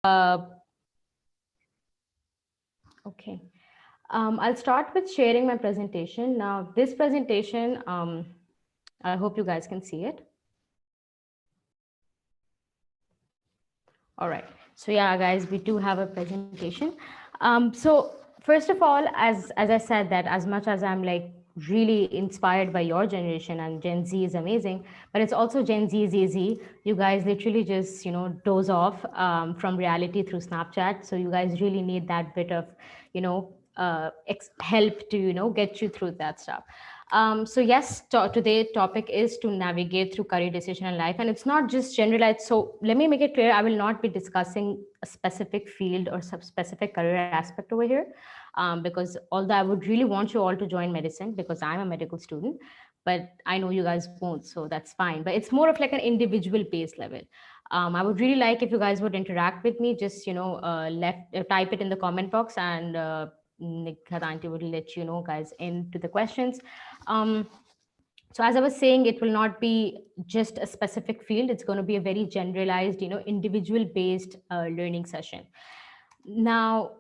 Okay. I'll start with sharing my presentation. Now, this presentation, I hope you guys can see it. All right. So yeah, guys, we do have a presentation. So first of all, as I said, that as much as I'm like really inspired by your generation and Gen Z is amazing, but it's also Gen Z ZZ. You guys literally just doze off from reality through Snapchat. So you guys really need that bit of help to get you through that stuff. So yes, today topic is to navigate through career decision in life, and it's not just generalized. So let me make it clear: I will not be discussing a specific field or some specific career aspect over here, because although I would really want you all to join medicine because I'm a medical student, but I know you guys won't, so that's fine. But it's more of like an individual base level. I would really like if you guys would interact with me. Just type it in the comment box, and Nikhat auntie will let you know, guys, into the questions. um, so as I was saying, it will not be just a specific field. It's going to be a very generalized, individual based learning session. Now,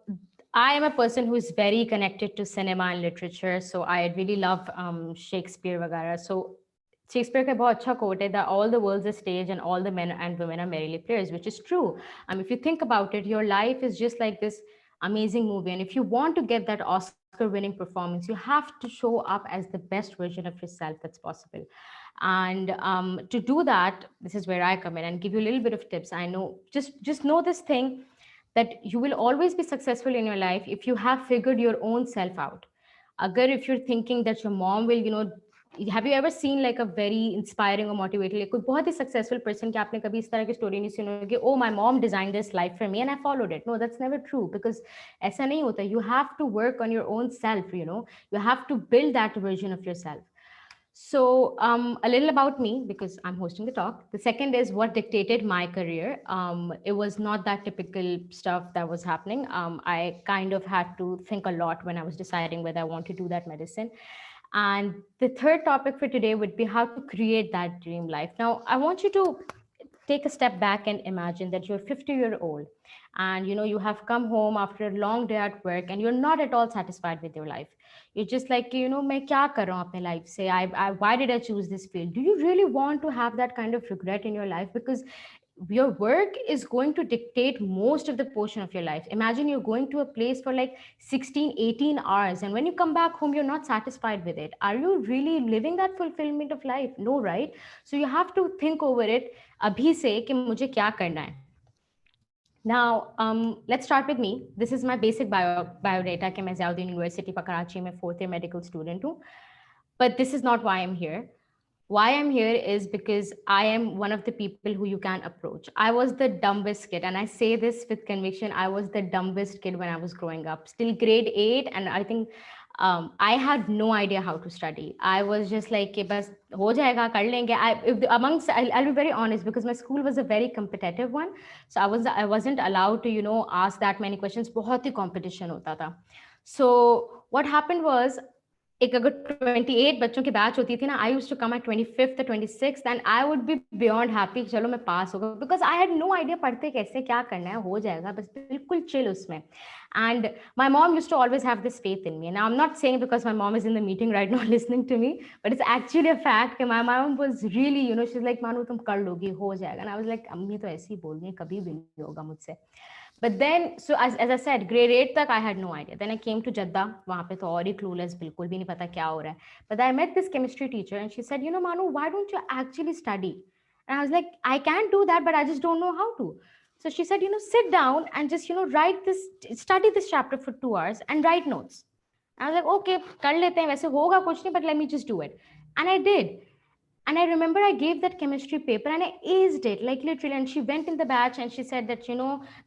I am a person who is very connected to cinema and literature, so I really love Shakespeare वगैरह. So Shakespeare का बहुत अच्छा quote है that all the world's a stage and all the men and women are merely players, which is true. If you think about it, your life is just like this amazing movie, and if you want to get that Oscar-winning performance, you have to show up as the best version of yourself that's possible. And to do that, this is where I come in and give you a little bit of tips. I know, just know this thing, that you will always be successful in your life if you have figured your own self out. Agar if you're thinking that your mom will, have you ever seen like a very inspiring or motivating, like कोई बहुत ही successful person कि आपने कभी इस तरह की story नहीं सुनी होगी, oh my mom designed this life for me and I followed it? No, that's never true, because ऐसा नहीं होता. You have to work on your own self. You have to build that version of yourself. So, a little about me, because I'm hosting the talk. The second is what dictated my career. It was not that typical stuff that was happening. I kind of had to think a lot when I was deciding whether I want to do that medicine. And the third topic for today would be how to create that dream life. Now, I want you to take a step back and imagine that you're 50-year-old, and you have come home after a long day at work and you're not at all satisfied with your life. You're just like, मैं क्या कर रहा हूँ अपने life से? Why did I choose this field? Do you really want to have that kind of regret in your life? Because your work is going to dictate most of the portion of your life. Imagine you're going to a place for like 16, 18 hours, and when you come back home, you're not satisfied with it. Are you really living that fulfillment of life? No, right? So you have to think over it अभी से कि मुझे क्या करना है. Now, let's start with me. This is my basic biodata कि मैं Ziauddin university Karachi में 4th year medical student हूँ. But this is not why I'm here. Why I'm here is because I am one of the people who you can approach. I was the dumbest kid, and I say this with conviction. I was the dumbest kid when I was growing up, still grade 8, and I think I had no idea how to study. I was just like, "Ke bas ho jayega, kar lenge." I'll be very honest, because my school was a very competitive one, so I wasn't allowed to ask that many questions. बहुत ही competition होता था. So what happened was, एक अगर 28 बच्चों की batch होती थी ना, I used to come at 25th or 26th, and I would be beyond happy, चलो मैं पास हो गया, because I had no idea पढ़ते कैसे, क्या करना है, हो जाएगा बस, बिल्कुल चिल उसमें. And my mom used to always have this faith in me, and I am not saying because my mom is in the meeting right now listening to me, but it's actually a fact कि my mom was really she is like, मानो तुम कर लोगी, हो जाएगा. And I was like, अम्मी तो ऐसे ही बोल रही है, कभी भी नहीं होगा मुझसे. But then, so as I said, grade 8 तक I had no idea. Then I came to Jeddah. वहाँ पे तो और ही clueless, बिल्कुल भी नहीं पता क्या हो रहा है. But I met this chemistry teacher and she said, Manu, why don't you actually study? And I was like, I can't do that, but I just don't know how to. So she said, sit down and just, write this, study this chapter for 2 hours and write notes. And I was like, okay, कर लेते हैं, वैसे होगा कुछ नहीं, but let me just do it. And I did. And I remember I gave that chemistry paper and I aced it, like literally. And she went in the batch and she said that,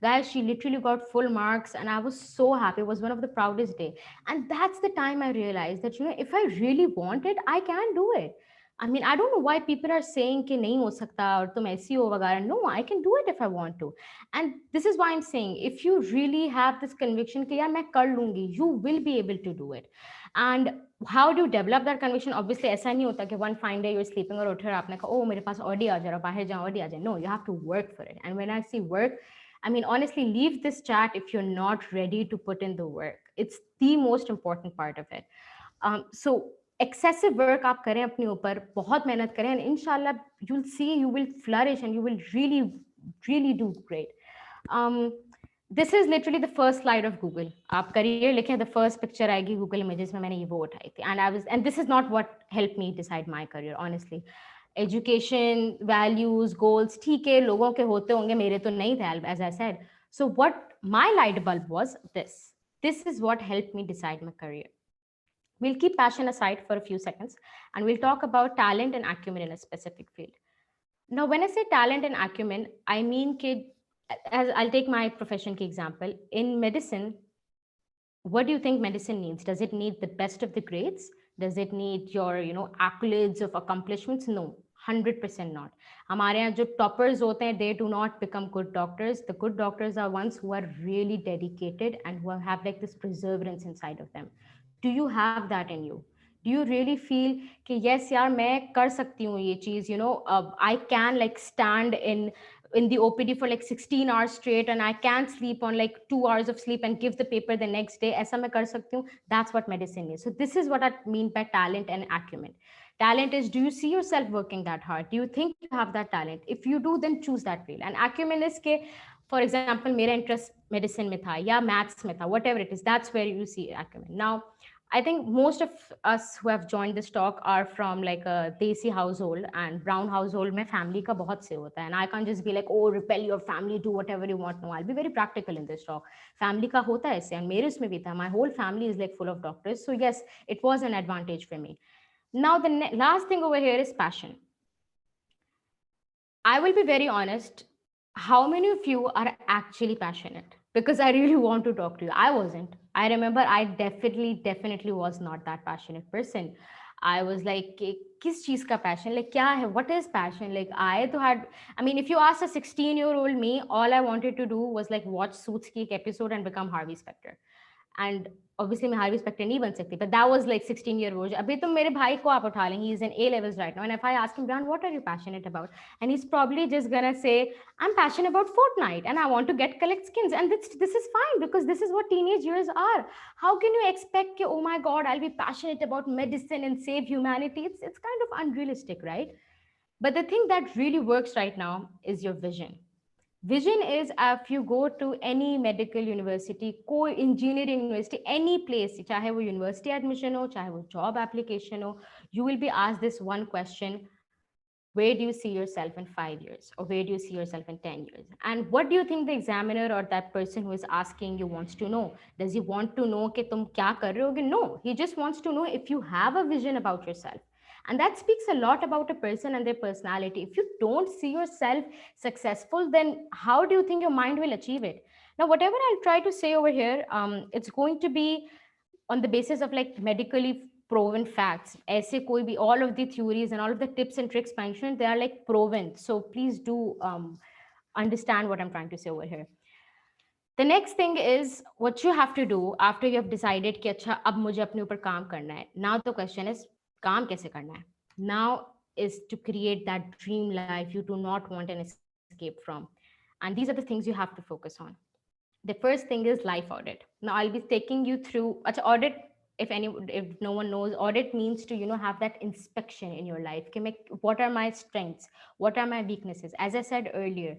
guys, she literally got full marks. And I was so happy. It was one of the proudest day. And that's the time I realized that, if I really want it, I can do it. I mean, I don't know why people are saying कि नहीं हो सकता और तुम ऐसी हो वगैरह. No, I can do it if I want to. And this is why I'm saying, if you really have this conviction कि यार मैं कर लूंगी, you will be able to do it. And how do you develop that conviction? Obviously ऐसा नहीं होता कि one fine day you're sleeping और उठे और आपने कहा, oh मेरे पास ऑडी आ जा रहा, बाहर जाओ ऑडी आ जाए. No, you have to work for it. And when I see work, I mean, honestly, leave this chat if you're not ready to put in the work. It's the most important part of it. So excessive work आप करें अपने ऊपर, बहुत मेहनत करें, and inshallah you'll see you will flourish and you will really do great. um, this is literally the first slide of Google. आप career लिखें, the first picture आएगी Google Images में, मैंने ये वो उठाई थी, and this is not what helped me decide my career, honestly. Education, values, goals, ठीक है लोगों के होते होंगे, मेरे तो नहीं थे, as I said. So what my light bulb was this is what helped me decide my career. We'll keep passion aside for a few seconds and we'll talk about talent and acumen in a specific field. Now, when I say talent and acumen, I mean, as I'll take my profession example. In medicine, what do you think medicine needs? Does it need the best of the grades? Does it need your, accolades of accomplishments? No, 100% not. हमारे यहाँ जो toppers होते हैं, they do not become good doctors. The good doctors are ones who are really dedicated and who have like this perseverance inside of them. Do you have that in you? Do you really feel कि yes यार मैं कर सकती हूँ ये चीज, I can like stand in the OPD for like 16 hours straight and I can sleep on like 2 hours of sleep and give the paper the next day. ऐसा मैं कर सकती हूँ. That's what medicine is. So this is what I mean by talent and acumen. Talent is, do you see yourself working that hard? Do you think you have that talent? If you do, then choose that field. And acumen is के, for example, मेरा interest medicine में था या maths में था, whatever it is, that's where you see acumen. Now, I think most of us who have joined this talk are from like a desi household, and brown household mein family ka bahut se hota hai, and I can't just be like, oh, repel your family, do whatever you want. No, I'll be very practical in this talk. Family ka hota hai aise, and mere usme bhi tha. My whole family is like full of doctors, so yes, it was an advantage for me. Now the last thing over here is passion. I will be very honest. How many of you are actually passionate? Because I really want to talk to you. I wasn't. I remember I definitely was not that passionate person. I was like, किस चीज का passion? Like, क्या है? What is passion? Like, I mean, if you ask a 16-year-old me, all I wanted to do was like watch Suits की एक episode and become Harvey Specter. And obviously मैं Harvey Specter नहीं बन सकती, but that was like 16-year old. अभी तो मेरे भाई को आप उठा लें, he is in A levels right now, and if I ask him, Brian, what are you passionate about, and he's probably just gonna say, I'm passionate about Fortnite and I want to collect skins, and this is fine because this is what teenage years are. How can you expect कि, oh my god, I'll be passionate about medicine and save humanity? It's kind of unrealistic, right? But the thing that really works right now is your vision. Vision is, if you go to any medical university, कोई engineering university, any place, चाहे वो university admission हो, चाहे वो job application हो, you will be asked this one question: where do you see yourself in 5 years, or where do you see yourself in 10 years? And what do you think the examiner or that person who is asking you wants to know? Does he want to know कि तुम क्या कर रहे होगे? No, he just wants to know if you have a vision about yourself. And that speaks a lot about a person and their personality. If you don't see yourself successful, then how do you think your mind will achieve it? Now, whatever I'll try to say over here, it's going to be on the basis of like medically proven facts. ऐसे कोई भी, all of the theories and all of the tips and tricks mentioned, they are like proven. So please do understand what I'm trying to say over here. The next thing is what you have to do after you have decided कि अच्छा अब मुझे अपने ऊपर काम करना है. Now the question is, काम कैसे करना है? Now is to create that dream life you do not want an escape from. And these are the things you have to focus on. The first thing is life audit. Now I'll be taking you through audit. If no one knows, audit means to have that inspection in your life. What are my strengths? What are my weaknesses? As I said earlier,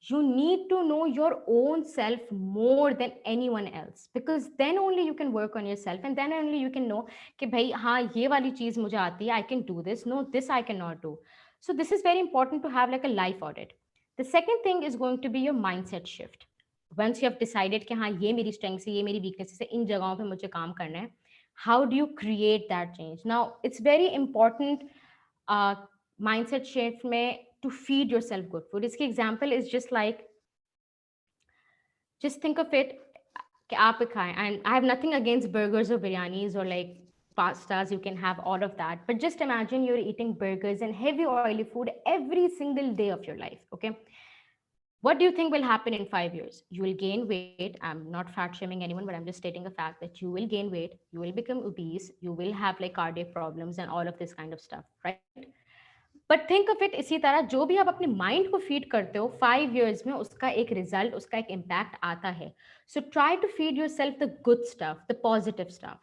you need to know your own self more than anyone else, because then only you can work on yourself, and then only you can know कि भाई हाँ ये वाली चीज मुझे आती है, I can do this, no this I cannot do. So this is very important to have like a life audit. The second thing is going to be your mindset shift. Once you have decided कि हाँ ये मेरी strengths है, ये मेरी weaknesses है, इन जगहों पे मुझे काम करना है, how do you create that change? Now it's very important mindset shift में to feed yourself good food. Its example is just like, just think of it कि आप खाएं, and I have nothing against burgers or biryanis or like pastas, you can have all of that, but just imagine you're eating burgers and heavy oily food every single day of your life. Okay, what do you think will happen in 5 years? You will gain weight. I'm not fat shaming anyone, but I'm just stating a fact that you will gain weight, you will become obese, you will have like cardiac problems and all of this kind of stuff, right? But think of it इसी तरह, जो भी आप अपने mind को feed करते हो 5 years में उसका एक रिजल्ट, उसका एक इम्पैक्ट आता है. So try to feed yourself the good stuff, the positive stuff.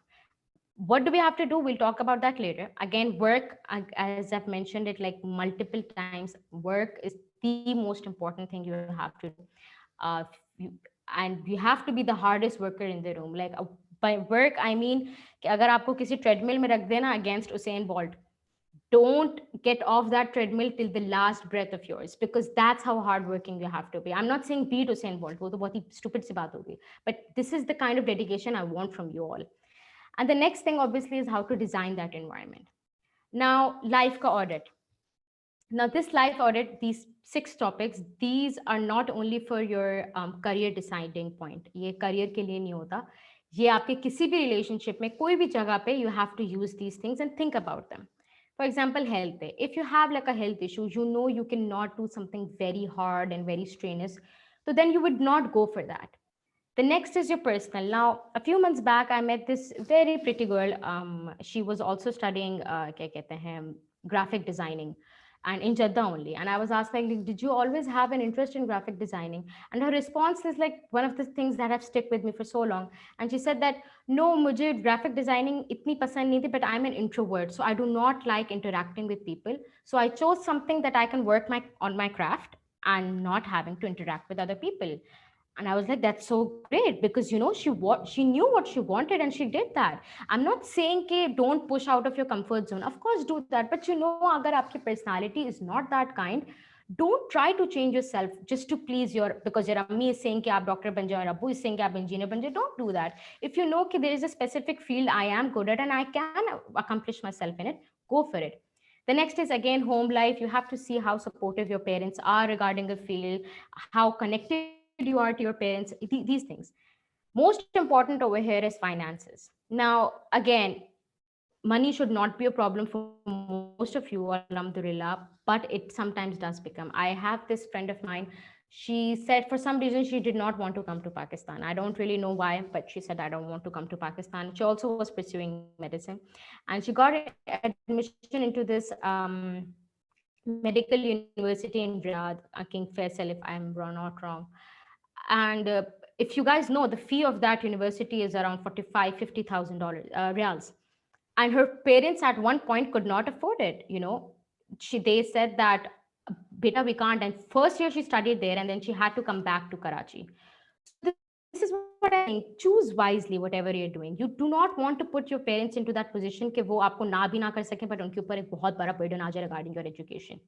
What do we have to do? We'll talk about that later. Again, work, as I've mentioned it like multiple times, work is the most important thing you have to do. You, and you have to be the hardest worker in the room. Like by work I mean कि अगर आपको किसी treadmill में रख देना against Usain Bolt, don't get off that treadmill till the last breath of yours, because that's how hardworking you have to be. I'm not saying beat Usain Bolt, वो तो बहुत ही stupid सी बात होगी, but this is the kind of dedication I want from you all. And the next thing obviously is how to design that environment. Now, life ka audit. Now, this life audit, these 6 topics, these are not only for your career deciding point. ये career के लिए नहीं होता. ये आपके किसी भी relationship में कोई भी जगह पे you have to use these things and think about them. For example, health. If you have like a health issue, you know you cannot do something very hard and very strenuous, so then you would not go for that. The next is your personal. Now, a few months back, I met this very pretty girl. She was also studying क्या कहते हैं, graphic designing, and in Jeddah only. And I was asked like, did you always have an interest in graphic designing? And her response is like one of the things that have stuck with me for so long. And she said that no, मुझे graphic designing इतनी पसंद नहीं थी, but I'm an introvert, so I do not like interacting with people. So I chose something that I can work on my craft and not having to interact with other people. And I was like, that's so great, because she knew what she wanted and she did that. I'm not saying ke don't push out of your comfort zone, of course do that, but agar aapki personality is not that kind, don't try to change yourself just to please because your ammi is saying ki aap doctor ban jaओ, Abbu is saying ki aap engineer ban jaओ. Don't do that. If you know ki there is a specific field I am good at and I can accomplish myself in it, go for it. The next is again home life. You have to see how supportive your parents are regarding the field, how connected you are to your parents, these things. Most important over here is finances. Now, again, money should not be a problem for most of you, alhamdulillah, but it sometimes does become. I have this friend of mine. She said for some reason she did not want to come to Pakistan. I don't really know why, but she said, I don't want to come to Pakistan. She also was pursuing medicine, and she got admission into this medical university in Riyadh, King Faisal, if I'm not wrong. And if you guys know, the fee of that university is around $45,000-50,000 reals. And her parents at one point could not afford it. They said that, beta, we can't. And first year she studied there, and then she had to come back to Karachi. So this is what I think. Choose wisely whatever you're doing. You do not want to put your parents into that position कि वो आपको ना भी ना कर सकें, but उनके ऊपर एक बहुत बड़ा burden आ जाए regarding your education.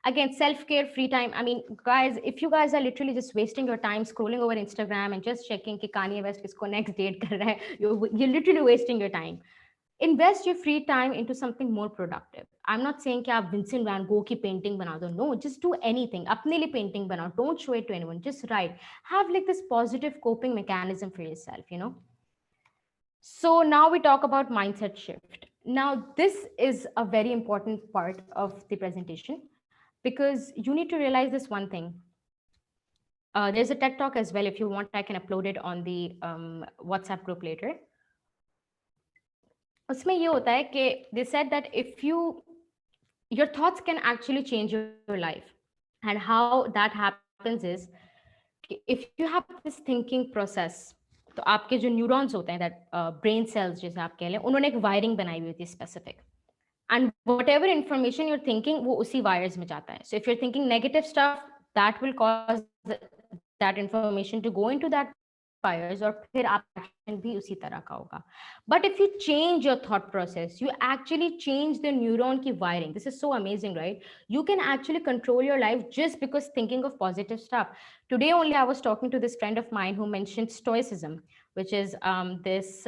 Again, self-care, free time. I mean, guys, if you guys are literally just wasting your time scrolling over Instagram and just checking कि Kanye West किसको next date कर रहा है, you're literally wasting your time. Invest your free time into something more productive. I'm not saying कि आप Vincent Van Gogh की painting बना दो. No, just do anything. अपने लिए painting बनाओ. Don't show it to anyone. Just write. Have like this positive coping mechanism for yourself. So now we talk about mindset shift. Now, this is a very important part of the presentation, because you need to realize this one thing. There's a TED Talk as well. If you want, I can upload it on the WhatsApp group later. उसमें ये होता है कि they said that if your thoughts can actually change your life, and how that happens is if you have this thinking process, तो आपके जो neurons होते हैं, that brain cells जैसे आप कह लें, उन्होंने एक वायरिंग बनाई हुई होती है specific, and whatever information you're thinking वो उसी wires में जाता है. So if you're thinking negative stuff, that will cause that information to go into that wires, और फिर आप action भी उसी तरह का होगा. But if you change your thought process, you actually change the neuron की wiring. This is so amazing, right? You can actually control your life just because thinking of positive stuff. Today only I was talking to this friend of mine who mentioned stoicism, which is this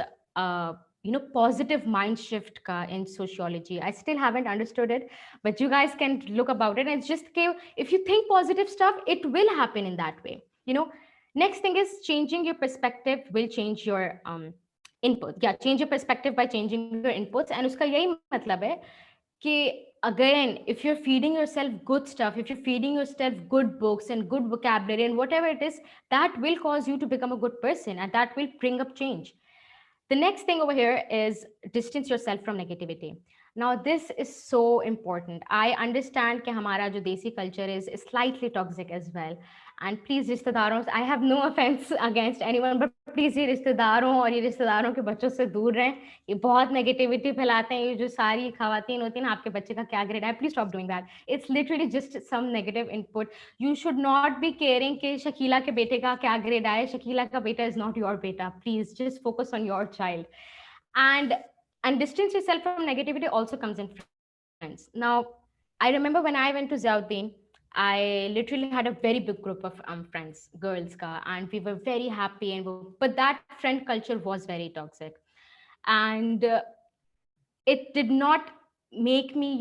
positive mind shift ka in sociology. I still haven't understood it, but you guys can look about it. And it's just if you think positive stuff, it will happen in that way. Next thing is changing your perspective will change your input. Yeah, change your perspective by changing your inputs. And uska yahi matlab hai कि again, if you're feeding yourself good stuff, if you're feeding yourself good books and good vocabulary and whatever it is, that will cause you to become a good person, and that will bring up change. The next thing over here is distance yourself from negativity. Now this is so important. I understand कि हमारा जो देसी culture is slightly toxic as well. And please रिश्तेदारों, I have no offense against anyone, but please ये रिश्तेदारों और ये रिश्तेदारों के बच्चों से दूर रहें. ये बहुत नेगेटिविटी फैलाते हैं. ये जो सारी खवातीन होती हैं ना, आपके बच्चे का क्या ग्रेड है, please stop doing that. It's literally just some negative input. You should not be caring कि शकीला के बेटे का क्या ग्रेड आए. शकीला का बेटा इज नॉट योर बेटा. Please just focus on your child. And distance yourself from negativity also comes in friends. Now, I remember when I went to Zauddin, I literally had a very big group of friends, girls ka, and we were very happy. But that friend culture was very toxic, and it did not make me,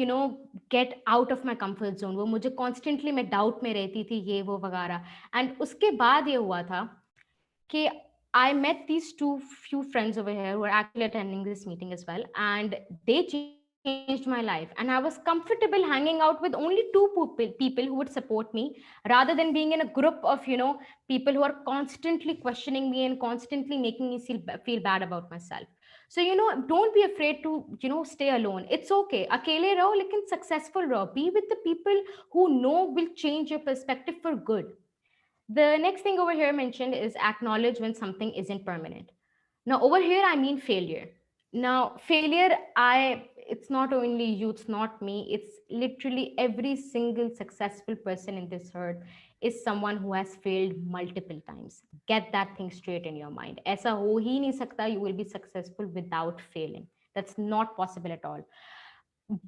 get out of my comfort zone. वो मुझे constantly मैं doubt में रहती थी, ये वो वगैरह. And उसके बाद ये हुआ था कि I met these few friends over here who are actually attending this meeting as well, and they changed my life. And I was comfortable hanging out with only people who would support me, rather than being in a group of people who are constantly questioning me and constantly making me feel bad about myself. So don't be afraid to stay alone. It's okay. Akele raho, lekin successful raho. Be with the people who know will change your perspective for good. The next thing over here mentioned is acknowledge when something isn't permanent. Now, over here, I mean failure. Now, failure, it's not only you, it's not me, it's literally every single successful person in this earth is someone who has failed multiple times. Get that thing straight in your mind. ऐसा हो ही नहीं सकता, you will be successful without failing. That's not possible at all.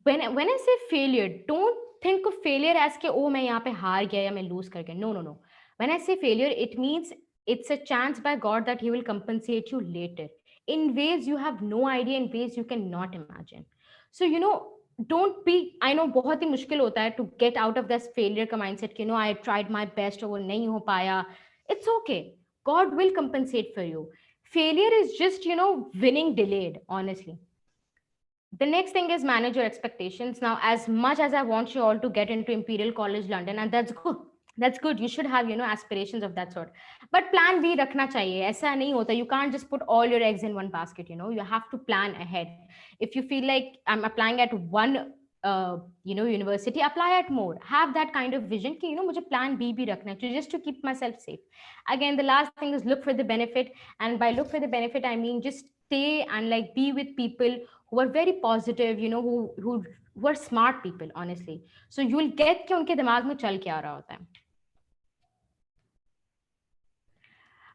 When I say failure, don't think of failure as कि oh मैं यहाँ पे हार गया या मैं lose कर गया. No, no, no. When I say failure, it means it's a chance by God that He will compensate you later in ways you have no idea, in ways you cannot imagine. So, don't be, I know बहुत ही मुश्किल होता है to get out of this failure का mindset कि I tried my best और वो नहीं हो पाया. It's okay. God will compensate for you. Failure is just, winning delayed, honestly. The next thing is manage your expectations. Now, as much as I want you all to get into Imperial College London, and that's good, you should have aspirations of that sort, but plan B rakhna chahiye. Aisa nahi hota. You can't just put all your eggs in one basket. You have to plan ahead. If you feel like I'm applying at one university, apply at more. Have that kind of vision ki mujhe plan B bhi rakhna hai, just to keep myself safe. Again, the last thing is look for the benefit, and by look for the benefit I mean just stay and be with people who are very positive, who are smart people, honestly. So you'll get कि उनके दिमाग में चल क्या रहा होता है.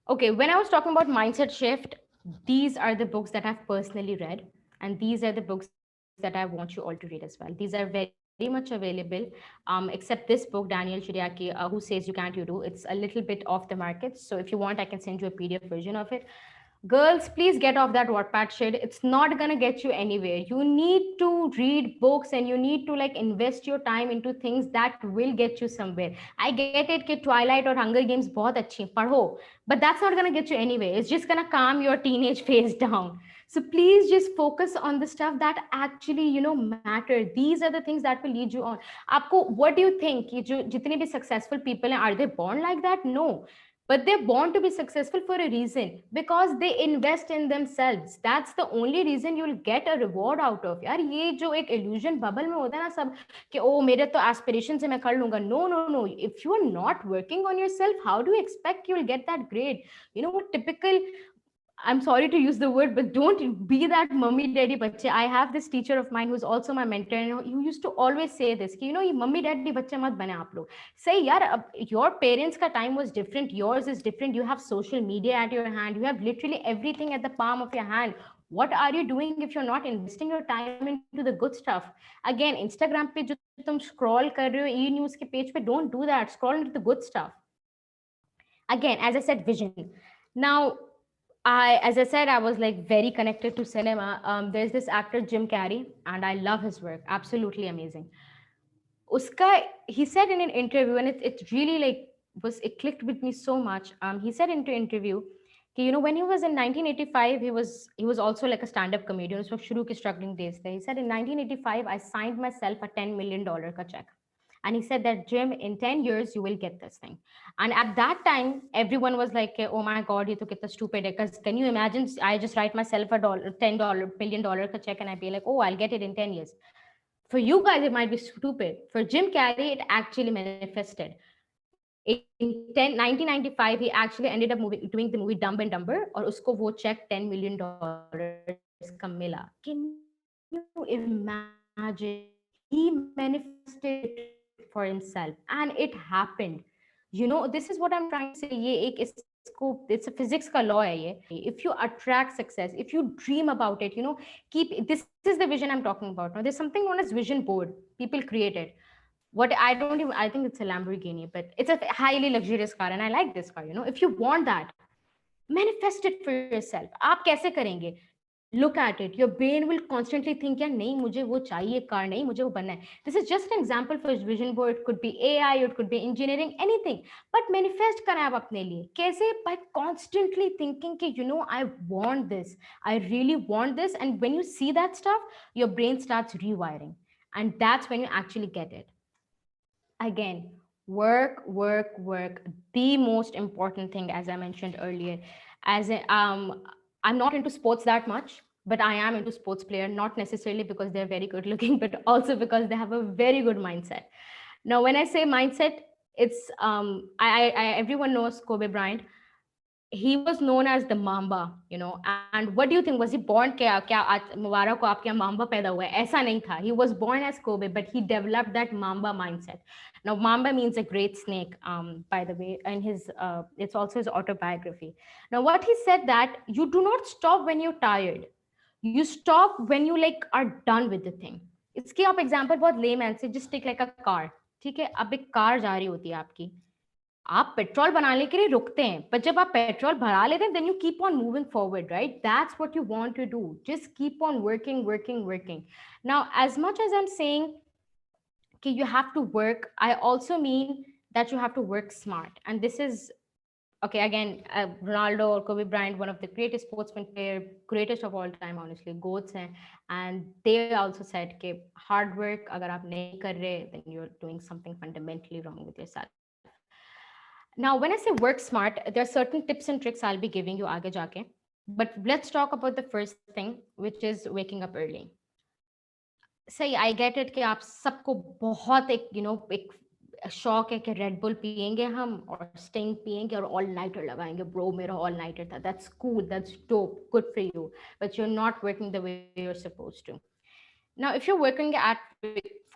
Okay, when I was talking about mindset shift, these are the books that I've personally read, and these are the books that I want you all to read as well. These are very much available, except this book, Daniel Chiriaki, Who Says You Can't, You Do. It's a little bit off the market, so if you want, I can send you a PDF version of it. Girls, please get off that Wattpad shit. It's not gonna get you anywhere. You need to read books, and you need to invest your time into things that will get you somewhere. I get it कि Twilight or Hunger Games बहुत अच्छी पढ़ो, but that's not gonna get you anywhere. It's just gonna calm your teenage phase down. So please just focus on the stuff that actually matter. These are the things that will lead you on. आपको, what do you think कि जो जितने भी successful people हैं, are they born like that? No. But they're born to be successful for a reason, because they invest in themselves. That's the only reason you'll get a reward out of. यार ये जो एक illusion bubble में होता है ना सब कि ओ मेरे तो aspiration से मैं कर लूंगा. No. If you are not working on yourself, how do you expect you'll get that grade? Typical, I'm sorry to use the word, but don't be that mummy daddy bache. I have this teacher of mine who's also my mentor, and who used to always say this, कि ये mummy daddy bache mat bane aap log. Say yaar, your parents ka time was different, yours is different. You have social media at your hand, you have literally everything at the palm of your hand. What are you doing if you're not investing your time into the good stuff? Again, Instagram पे जो तुम scroll कर रहे हो, e-news के page पे, don't do that. Scroll into the good stuff. Again, as I said, vision. Now, as I said, I was very connected to cinema. There's this actor, Jim Carrey, and I love his work. Absolutely amazing. He said in an interview, and it really it clicked with me so much. He said in an interview, when he was in 1985, he was also like a stand-up comedian. So shuru ke struggling days there. He said in 1985, I signed myself a $10 million ka check. And he said that, Jim, in 10 years you will get this thing. And at that time everyone was like, oh my god, ye to kitna stupid hai. Because can you imagine, I just write myself a dollar $10 million ka check and I be like, oh, I'll get it in 10 years. For you guys it might be stupid. For Jim Carrey it actually manifested. In 1995 he actually ended up doing the movie Dumb and Dumber, और उसको वो check $10 million का मिला. Can you imagine? He manifested it for himself and it happened. You know, this is what I'm trying to say. ये एक इसको, it's a physics का law है ये. If you attract success, if you dream about it, you know, this is the vision I'm talking about. Now there's something known as vision board. People created. What I don't even, I think it's a Lamborghini, but it's a highly luxurious car and I like this car. You know, if you want that, manifest it for yourself. आप कैसे करेंगे? Look at it. Your brain will constantly think, यार नहीं मुझे वो चाहिए car, नहीं मुझे वो बनना है. This is just an example for his vision board. It could be AI, it could be engineering, anything. But manifest करें आप अपने लिए. कैसे? By constantly thinking कि, you know, I want this. I really want this. And when you see that stuff, your brain starts rewiring. And that's when you actually get it. Again, work. The most important thing, as I mentioned earlier. I'm not into sports that much, but I am into sports player, not necessarily because they're very good looking, but also because they have a very good mindset. Now when I say mindset, it's everyone knows Kobe Bryant. He was known as the Mamba, you know. And what do you think? Was he born क्या आज मुबारक को आपके यहाँ Mamba पैदा हुआ है? ऐसा नहीं था. He was born as Kobe, but he developed that Mamba mindset. Now, Mamba means a great snake, by the way, and it's also his autobiography. Now, what he said that you do not stop when you're tired. You stop when you like are done with the thing. इसके आप example बहुत layman से just take like a car. ठीक है, अब एक car जा रही होती है आपकी. आप पेट्रोल बनाने के लिए रुकते हैं, पर जब आप पेट्रोल भरा लेते हैं, then you keep on moving forward, right? That's what you want to do. Just keep on working. Now, as much as I'm saying okay, you have to work, I also mean that you have to work smart. And this is okay, again, Ronaldo or Kobe Bryant, one of the greatest sportsmen player, greatest of all time, honestly, goats हैं. And they also said कि hard work अगर आप नहीं कर रहे, then you're doing something fundamentally wrong with yourself. Now, when I say work smart, there are certain tips and tricks I'll be giving you आगे जाके. But let's talk about the first thing, which is waking up early. सही, I get it कि आप सबको बहुत एक एक शौक है कि रेड बुल पियेंगे हम और स्टिंग पियेंगे और ऑल नाइटर लगाएंगे. ब्रो, मेरा ऑल नाइटर था. That's cool, that's dope, good for you, but you are not working the way you are supposed to. Now if you are working at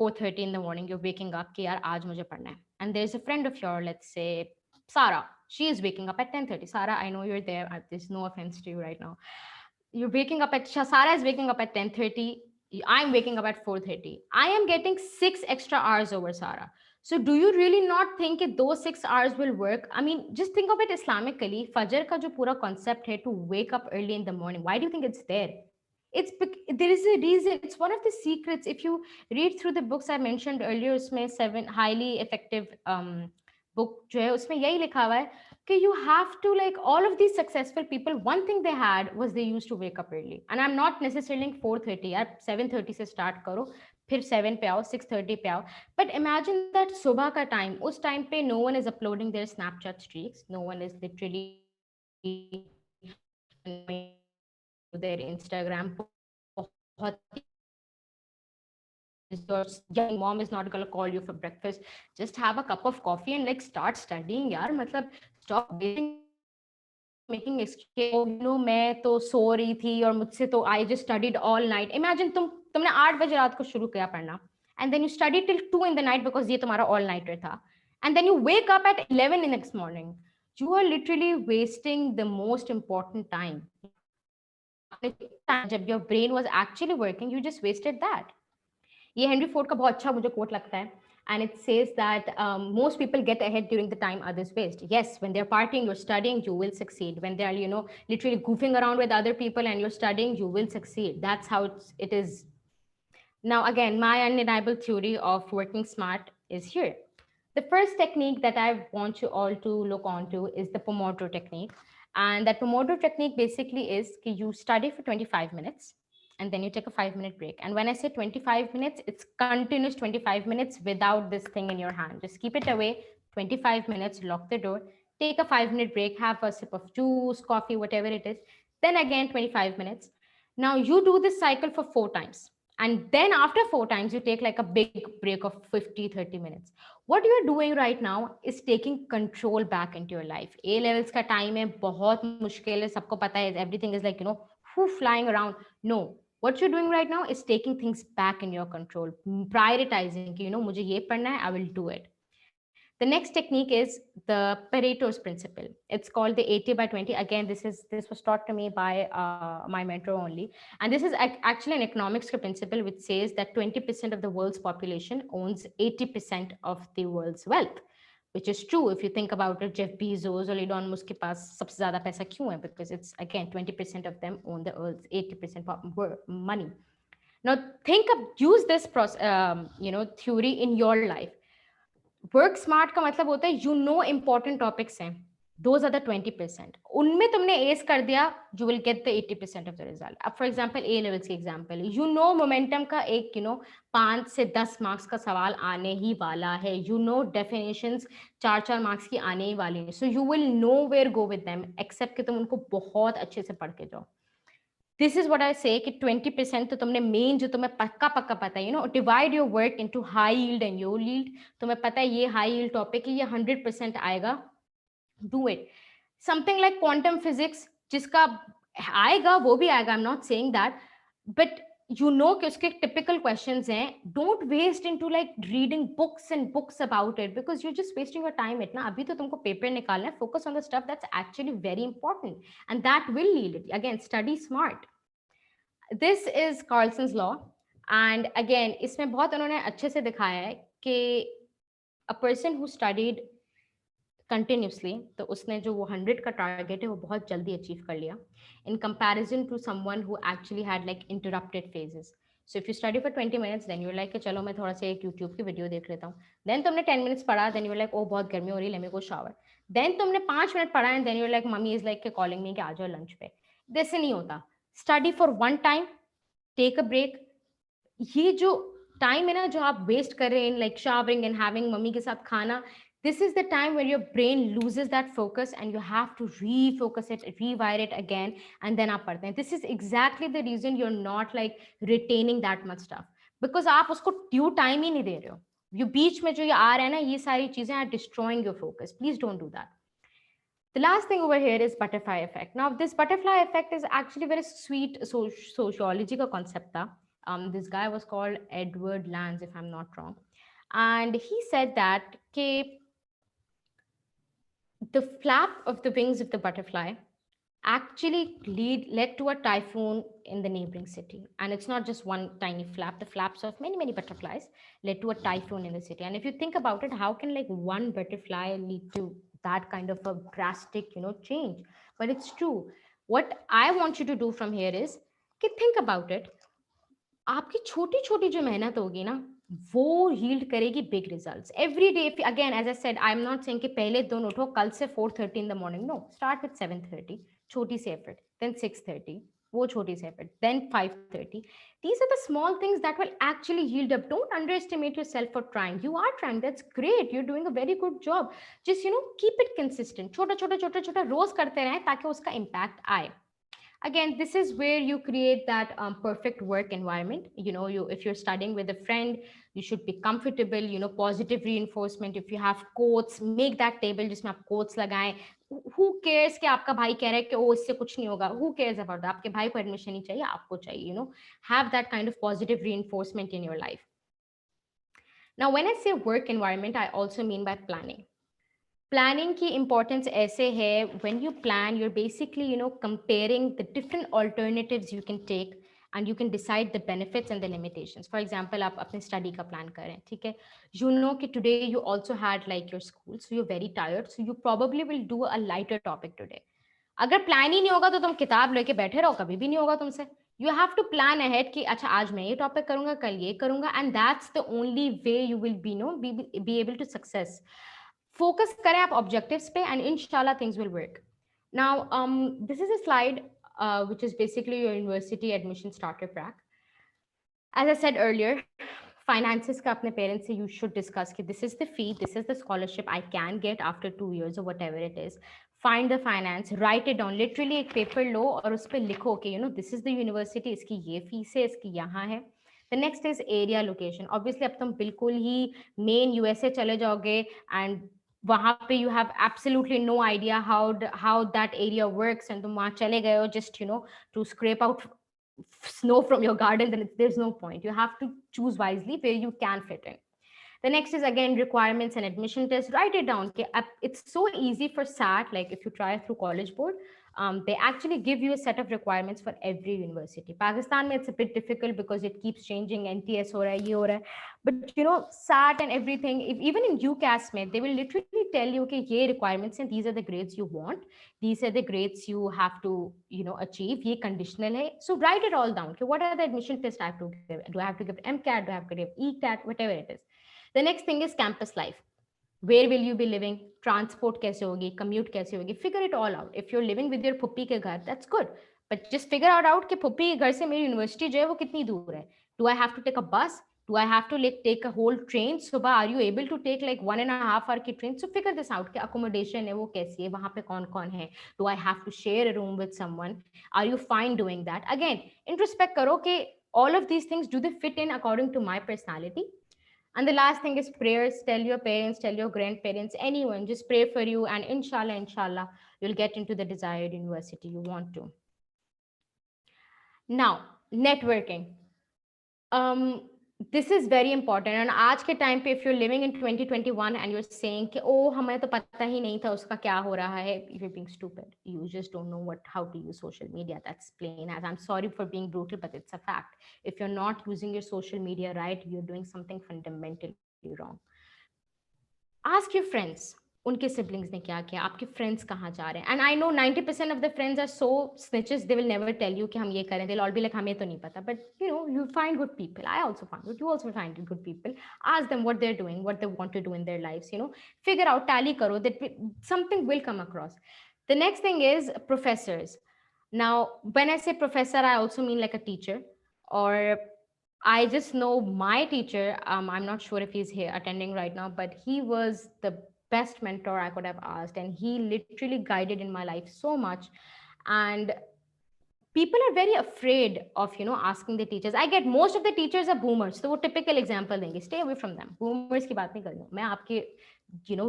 4:30 in the morning, you're waking up कि यार आज मुझे पढ़ना है, and there's a friend of yours, let's say Sarah, she is waking up at 10:30. Sarah, I know you're there. There's no offense to you right now. You're waking up at Sarah is waking up at 10:30. I'm waking up at 4:30. I am getting 6 extra hours over Sarah. So do you really not think that those 6 hours will work? I mean, just think of it Islamically. Fajr ka jo pura concept hai to wake up early in the morning. Why do you think it's there? There is a reason. It's one of the secrets. If you read through the books I mentioned earlier, उसमें 7 highly effective book जो है उसमें यही लिखा हुआ है कि you have to, like, all of these successful people, one thing they had was they used to wake up early. And I'm not necessarily 4:30, यार 7:30 से start करो, फिर 7 पे आओ, 6:30 पे आओ. But imagine that सुबह का time, उस time पे no one is uploading their Snapchat streaks, no one is literally their Instagram. Your young mom is not going to call you for breakfast. Just have a cup of coffee and like start studying, yaar. Matlab, stop making excuse. Oh, you know, मैं तो सो रही थी और मुझसे तो I just studied all night. Imagine तुमने 8 बजे रात को शुरू किया पढ़ना, and then you study till 2 in the night because ये तुम्हारा all nighter था, and then you wake up at 11 in the next morning. You are literally wasting the most important time. जब your brain was actually working, you just wasted that. ये Henry Ford का बहुत अच्छा मुझे coat लगता है, and it says that most people get ahead during the time others waste. Yes, when they're partying, you're studying, you will succeed. When they're literally goofing around with other people and you're studying, you will succeed. That's how it is. Now again, my undeniable theory of working smart is here. The first technique that I want you all to look onto is the Pomodoro technique. And that Pomodoro technique basically is that you study for 25 minutes, and then you take a 5-minute break. And when I say 25 minutes, it's continuous 25 minutes without this thing in your hand. Just keep it away, 25 minutes, lock the door, take a 5-minute break, have a sip of juice, coffee, whatever it is. Then again, 25 minutes. Now you do this cycle for 4 times. And then after 4 times, you take like a big break of 50, 30 minutes. What you're doing right now is taking control back into your life. A levels ka time hai, bahut mushkil hai, sabko pata hai, everything is like, who flying around. No, what you're doing right now is taking things back in your control, prioritizing, mujhe ye padna hai, I will do it. The next technique is the Pareto's principle. It's called the 80/20. Again, this was taught to me by my mentor only. And this is actually an economics principle which says that 20% of the world's population owns 80% of the world's wealth, which is true if you think about it. Jeff Bezos or Elon Musk के पास सबसे ज़्यादा पैसा क्यों है? Because it's again 20% of them own the earth's 80% money. Now think of use this theory in your life. Work smart का मतलब होता है इंपॉर्टेंट टॉपिक्स हैं, दोज आर द 20%, उनमें तुमने एस कर दिया, you will get the 80% of the result. अब फॉर एग्जांपल ए लेवल्स की एग्जांपल, मोमेंटम का एक 5 से 10 मार्क्स का सवाल आने ही वाला है, डेफिनेशंस 4 मार्क्स की आने ही वाली है, so you will nowhere go with them except कि तुम उनको बहुत अच्छे से पढ़ के जाओ. दिस इज व्हाट आई से कि 20% तो तुमने मेन जो तुम्हें पक्का पता है, divide your work into high yield and low yield. तुम्हें पता है ये हाई यील्ड टॉपिक है, ये 100% आएगा, do it. Something like quantum physics, जिसका आएगा वो भी आएगा, I am not saying that, but कि उसके टिपिकल क्वेश्चंस हैं. Don't waste into like reading books and books about it, because you just wasting your time it ना. अभी तो तुमको पेपर निकालना है, focus on the stuff that's actually very important and that will lead it. Again, study smart. This is Carlson's law. And again इसमें बहुत उन्होंने अच्छे से दिखाया है कि a person who studied continuously, तो उसने जो वो 100 का टारगेट है वो बहुत जल्दी अचीव कर लिया, in comparison to someone who actually had like interrupted phases. So if you study for 20 minutes, then you like कि चलो मैं थोड़ा सा एक यूट्यूब की वीडियो देख लेता हूँ. देन तुमने 10 मिनट्स पढ़ा, देन यू लाइक ओ बहुत गर्मी हो रही है, let me go shower. Then तुमने 5 मिनट पढ़ा and then you like mummy is like calling me कि आ जाओ लंच पे. जैसे नहीं होता. Study for one time, take a break. ये जो टाइम है ना जो आप वेस्ट कर रहे हैं like showering and having mummy के साथ खाना, this is the time where your brain loses that focus and you have to refocus it, rewire it again, and then आप पढ़ते हैं. This is exactly the reason you're not like retaining that much stuff, because आप उसको due time ही नहीं दे रहे हो. ये बीच में जो ये आ रहा है ना, ये सारी चीजें are destroying your focus. Please don't do that. The last thing over here is butterfly effect. Now, this butterfly effect is actually very sweet sociology का concept था. This guy was called Edward Lanz, if I'm not wrong. And he said that the flap of the wings of the butterfly actually led to a typhoon in the neighboring city. And it's not just one tiny flap. The flaps of many, many butterflies led to a typhoon in the city. And if you think about it, how can like one butterfly lead to that kind of a drastic, change? But it's true. What I want you to do from here is कि think about it. आपकी छोटी छोटी जो मेहनत होगी ना, वो yield करेगी big results every day. Again as I said, I am not saying कि पहले दोनों उठो कल से 4:30 in the morning. No, start with 7:30, छोटी सी एफर्ट, देन 6:30, वो छोटी सी effort, then 5:30. These are the small things that will actually yield up. Don't underestimate yourself for trying. You are trying, that's great, you're doing a very good job. Just keep it consistent. छोटा छोटा छोटा छोटा रोज करते रहें ताकि उसका impact आए. Again, this is where you create that perfect work environment. If you're studying with a friend, you should be comfortable. Positive reinforcement. If you have quotes, make that table जिसमें आप quotes लगाएं. Who cares कि आपका भाई कह रहा है कि ओ इससे कुछ नहीं होगा? Who cares about that? आपके भाई को admission नहीं चाहिए, आपको चाहिए. Have that kind of positive reinforcement in your life. Now, when I say work environment, I also mean by planning. Planning की importance ऐसे है, when you plan, you're basically, comparing the different alternatives you can take and you can decide the benefits and the limitations. For example, आप अपने study का plan कर रहे हैं, ठीक है? You know कि today you also had like your school, so you're very tired, so you probably will do a lighter topic today. अगर plan ही नहीं होगा तो तुम किताब लेके बैठे रहो, कभी भी नहीं होगा तुमसे. You have to plan ahead कि अच्छा आज मैं ये topic करूँगा, कल ये करूँगा, and that's the only way you will be able to success. Focus करें आप objectives पे and inshallah things will work. Now, this is a slide which is basically your university admission starter pack. As I said earlier, finances ka apne parents se you should discuss ki this is the fee, this is the scholarship I can get after 2 years or whatever it is. Find the finance, write it down. Literally एक paper लो और उस पे लिखो कि this is the university, इसकी ये fees है, इसकी यहाँ है. The next is area location. Obviously अब तुम बिल्कुल ही main USA चले जाओगे and वहां पे you have absolutely no idea how that area works and तुम वहां चले गए हो just to scrape out snow from your garden, then there's no point. You have to choose wisely where you can fit in. The next is again requirements and admission tests. Write it down. Okay, it's so easy for SAT. Like if you try through College Board, they actually give you a set of requirements for every university. Pakistan, it's a bit difficult because it keeps changing. NTS ho raha hai, ye ho raha hai. But SAT and everything. Even in UCAS, they will literally tell you, okay, ye requirements and these are the grades you want. These are the grades you have to achieve. Ye conditional hai. So write it all down. Okay, what are the admission tests I have to give? Do I have to give MCAT? Do I have to give ECAT? Whatever it is. The next thing is campus life. Where will you be living? Transport kaise hogi? Commute kaise hogi? Figure it all out. If you're living with your phuppi ke ghar, that's good. But just figure out कि phuppi के घर से मेरी university जो है वो कितनी दूर है. Do I have to take a bus? Do I have to take a whole train? सुबह are you able to take like 1.5 hour की train? So figure this out कि accommodation है वो कैसी है, वहाँ पे कौन कौन है. Do I have to share a room with someone? Are you fine doing that? Again, introspect करो कि all of these things, do they fit in according to my personality? And the last thing is prayers. Tell your parents, tell your grandparents, anyone, just pray for you. And inshallah, you'll get into the desired university you want to. Now, networking. This is very important. And आज के time पे, if you're living in 2021 and you're saying कि oh हमें तो पता ही नहीं था उसका क्या हो रहा है, you're being stupid. You just don't know how to use social media. That's plain as. I'm sorry for being brutal, but it's a fact. If you're not using your social media right, you're doing something fundamentally wrong. Ask your friends, उनके siblings ने क्या किया, आपके friends कहाँ जा रहे हैं. And I know 90% of the friends are so snitches, they will never tell you कि हम ये करें. They'll all be like हमें तो नहीं पता. But you find good people. I also find good. You also find good people. Ask them what they're doing, what they want to do in their lives. Figure out, tally करो, that something will come across. The next thing is professors. Now, when I say professor, I also mean like a teacher, or I just know my teacher. I'm not sure if he's here attending right now, but he was the best mentor I could have asked. And he literally guided in my life so much. And people are very afraid of asking the teachers. I get most of the teachers are boomers, so वो typical example देंगे. Stay away from them. Boomers की बात नहीं कर रही हूँ मैं, आपके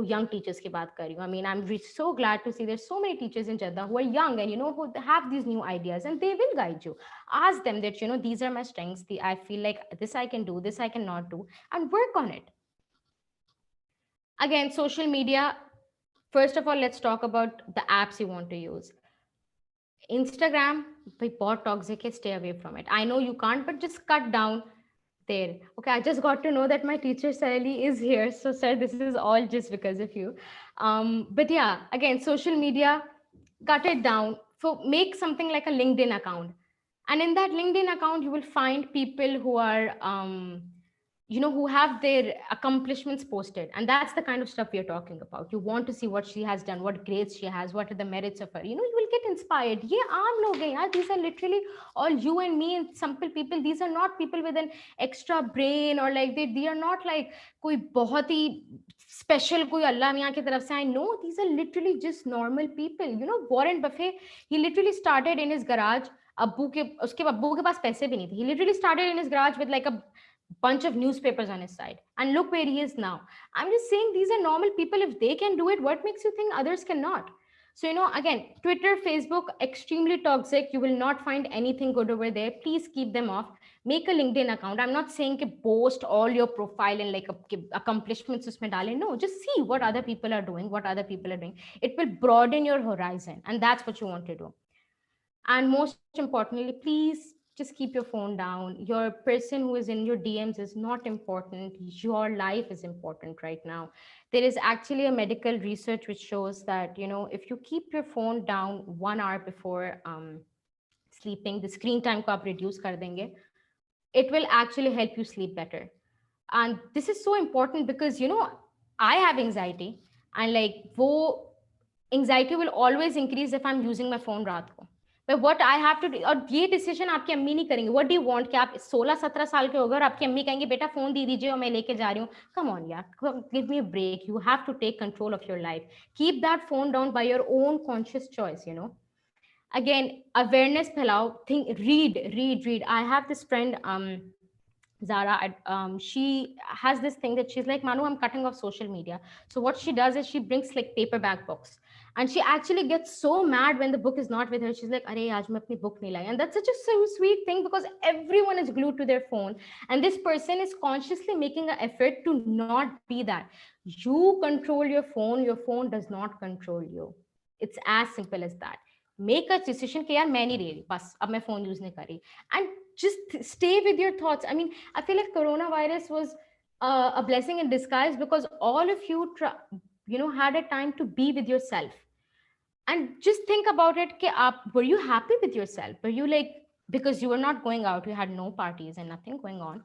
young teachers की बात कर रही हूँ. I mean, I'm so glad to see there's so many teachers in Jeddah who are young and who have these new ideas, and they will guide you. Ask them that these are my strengths. I feel like this I can do, this I cannot do, and work on it. Again, social media. First of all, let's talk about the apps you want to use. Instagram, बहुत toxic है, stay away from it. I know you can't, but just cut down there. Okay, I just got to know that my teacher Sally is here. So sir, this is all just because of you. But yeah, again, social media, cut it down. So make something like a LinkedIn account. And in that LinkedIn account, you will find people who are who have their accomplishments posted, and that's the kind of stuff we are talking about. You want to see what she has done, what grades she has, what are the merits of her. You will get inspired. Ye aam log hain yaar. These are literally all you and me and simple people. These are not people with an extra brain, or like they are not like koi bahut hi special, koi Allah miyan ki taraf se. I know these are literally just normal people. Warren Buffett, he literally started in his garage. उसके अब्बू के पास पैसे भी नहीं थे. He literally started in his garage with like a bunch of newspapers on his side, and look where he is now. I'm just saying, these are normal people. If they can do it, what makes you think others cannot? So again, Twitter, Facebook, extremely toxic. You will not find anything good over there. Please keep them off. Make a LinkedIn account. I'm not saying to boast all your profile and like accomplishments usme dale. No, just see what other people are doing, what other people are doing. It will broaden your horizon, and that's what you want to do. And most importantly, please just keep your phone down. Your person who is in your DMs is not important. Your life is important right now. There is actually a medical research which shows that if you keep your phone down 1 hour before sleeping, the screen time ko aap reduce kar denge, it will actually help you sleep better. And this is so important because I have anxiety, and like wo anxiety will always increase if I'm using my phone raat ko. But what I have to do, और ये decision आपकी अम्मी नहीं करेंगे. What do you want कि आप 16-17 साल के हो गए और आपकी अम्मी कहेंगे बेटा फोन दे दीजिए और मैं लेके जा रही हूँ. Come on यार, give me a break. You have to take control of your life. Keep that phone down by your own conscious choice, you know. Again, awareness फैलाओ. Think, read. I have this friend, Zara, she has this thing that she's like, Manu, I'm cutting off social media. So what she does is she brings like paperback books. And she actually gets so mad when the book is not with her. She's like, Arey, aaj main apni book nahi lai. And that's such a so sweet thing because everyone is glued to their phone. And this person is consciously making an effort to not be that. You control your phone does not control you. It's as simple as that. Make a decision कि यार मैं नहीं रही बस अब मैं phone use नहीं कर रही. And just stay with your thoughts. I mean, I feel like coronavirus was a blessing in disguise because all of you, had a time to be with yourself. And just think about it. Were you happy with yourself? Were you like, because you were not going out, you had no parties and nothing going on.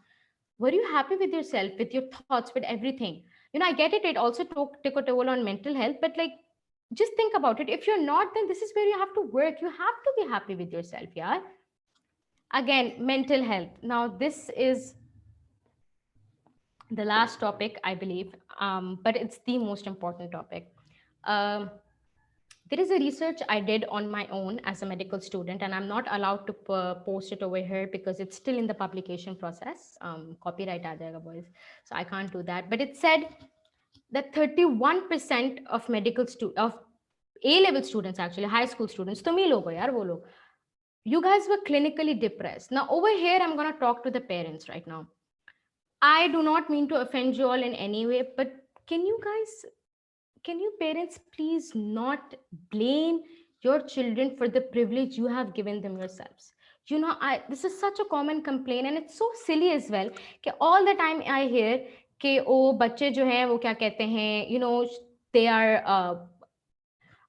Were you happy with yourself, with your thoughts, with everything? I get it. It also took a toll on mental health, but like, just think about it. If you're not, then this is where you have to work. You have to be happy with yourself, yeah. Again, mental health. Now, this is the last topic, I believe, but it's the most important topic. There is a research I did on my own as a medical student, and I'm not allowed to post it over here because it's still in the publication process. Copyright aa jayega, boys. So I can't do that. But it said that 31% of of A-level students, actually, high school students, to me logo, yaar, wo log, you guys were clinically depressed. Now, over here, I'm going to talk to the parents right now. I do not mean to offend you all in any way, but can you parents please not blame your children for the privilege you have given them yourselves? This is such a common complaint and it's so silly as well. All the time I hear कि ओ बच्चे जो हैं वो क्या कहते हैं, they are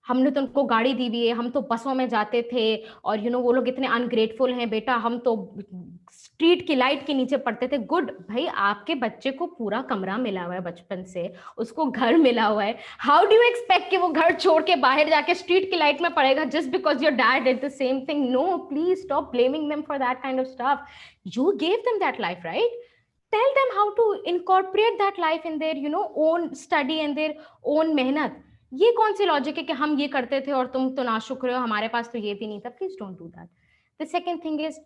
हमने तो उनको गाड़ी दी हुई है, हम तो बसों में जाते थे और वो लोग इतने अनग्रेटफुल हैं बेटा, हम तो स्ट्रीट की लाइट के नीचे पढ़ते थे. गुड भाई, आपके बच्चे को पूरा कमरा मिला हुआ है बचपन से, उसको घर मिला हुआ है. हाउ डू यू एक्सपेक्ट कि वो घर छोड़ के बाहर जाके स्ट्रीट की लाइट में पढ़ेगा just because your dad did the same thing? No, please stop blaming them for that kind of stuff. You gave them that life, right? Tell them how to incorporate that life in their own study and their own मेहनत. ये कौन सी logic है कि हम ये करते थे और तुम तो नाशुक्र हो, हमारे पास तो ये भी नहीं था? Please don't do that. The second thing is,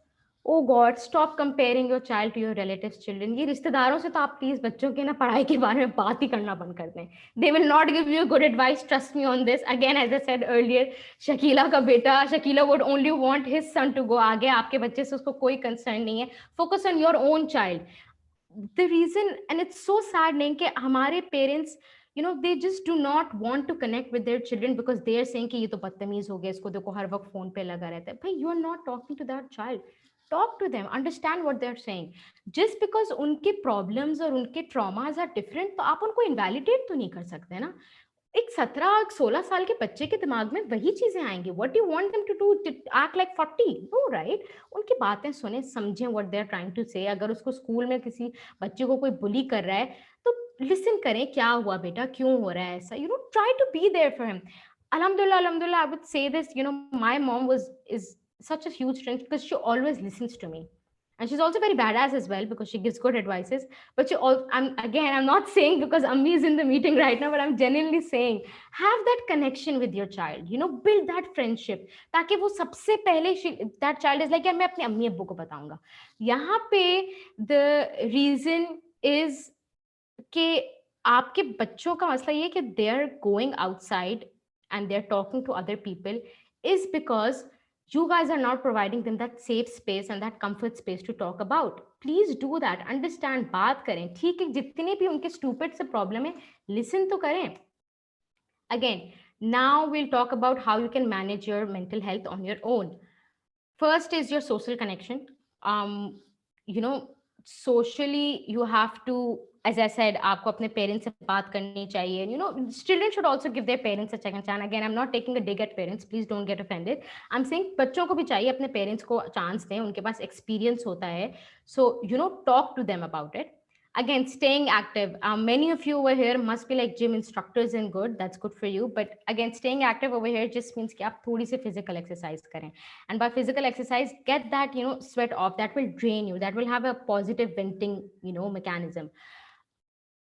oh God, stop comparing your child to your relatives children. ये रिश्तेदारों से तो आप प्लीज बच्चों के ना पढ़ाई के बारे में बात ही करना बंद कर दें. They will not give you good advice, trust me on this. Again, as I said earlier, Shakeela का बेटा, Shakeela would only want his son to go आगे. आपके बच्चे से उसको कोई कंसर्न नहीं है. Focus on your own child. The reason, and it's so sad नहीं कि हमारे parents they just do not want to connect with their children because they are saying कि ये तो बदतमीज हो गया, इसको देखो हर वक्त फोन पे लगा रहता है. भाई, you are not talking to that child. Talk to them, understand what they're saying. Just because उनके problems और उनके traumas are different, तो आप उनको invalidate तो नहीं कर सकते ना. एक 17-16 साल के बच्चे के दिमाग में वही चीजें आएंगी. What do you want them to do? To act like 40? No, right? उनकी बातें सुने, समझें what they are trying to say. अगर उसको स्कूल में किसी बच्चे को कोई बुली कर रहा है तो लिसन करें, क्या हुआ बेटा, क्यों हो रहा है ऐसा. Try to be there for him. Alhamdulillah, I would say this, my mom is such a huge strength because she always listens to me. And she's also very badass as well because she gives good advices. But I'm not saying because Ammi is in the meeting right now, but I'm genuinely saying, have that connection with your child, build that friendship. ताकि वो सबसे पहले that child is like, यार मैं अपने अम्मी अब्बू को बताऊंगा. यहाँ पे the reason is कि आपके बच्चों का मसला ये कि they're going outside and they're talking to other people is because you guys are not providing them that safe space and that comfort space to talk about. Please do that. Understand, बात करें. ठीक है, जितने भी उनके stupid से problem है, listen तो करें. Again, now we'll talk about how you can manage your mental health on your own. First is your social connection. Socially, you have to, as I said, आपको अपने parents से बात करनी चाहिए. Children should also give their parents a second chance. Again, I'm not taking a dig at parents. Please don't get offended. I'm saying बच्चों को भी चाहिए अपने parents को chance दें. उनके पास experience होता है. So, talk to them about it. Again, staying active. Many of you over here must be like gym instructors and good. That's good for you. But again, staying active over here just means कि आप थोड़ी सी physical exercise करें. And by physical exercise, get that, sweat off. That will drain you. That will have a positive venting, mechanism.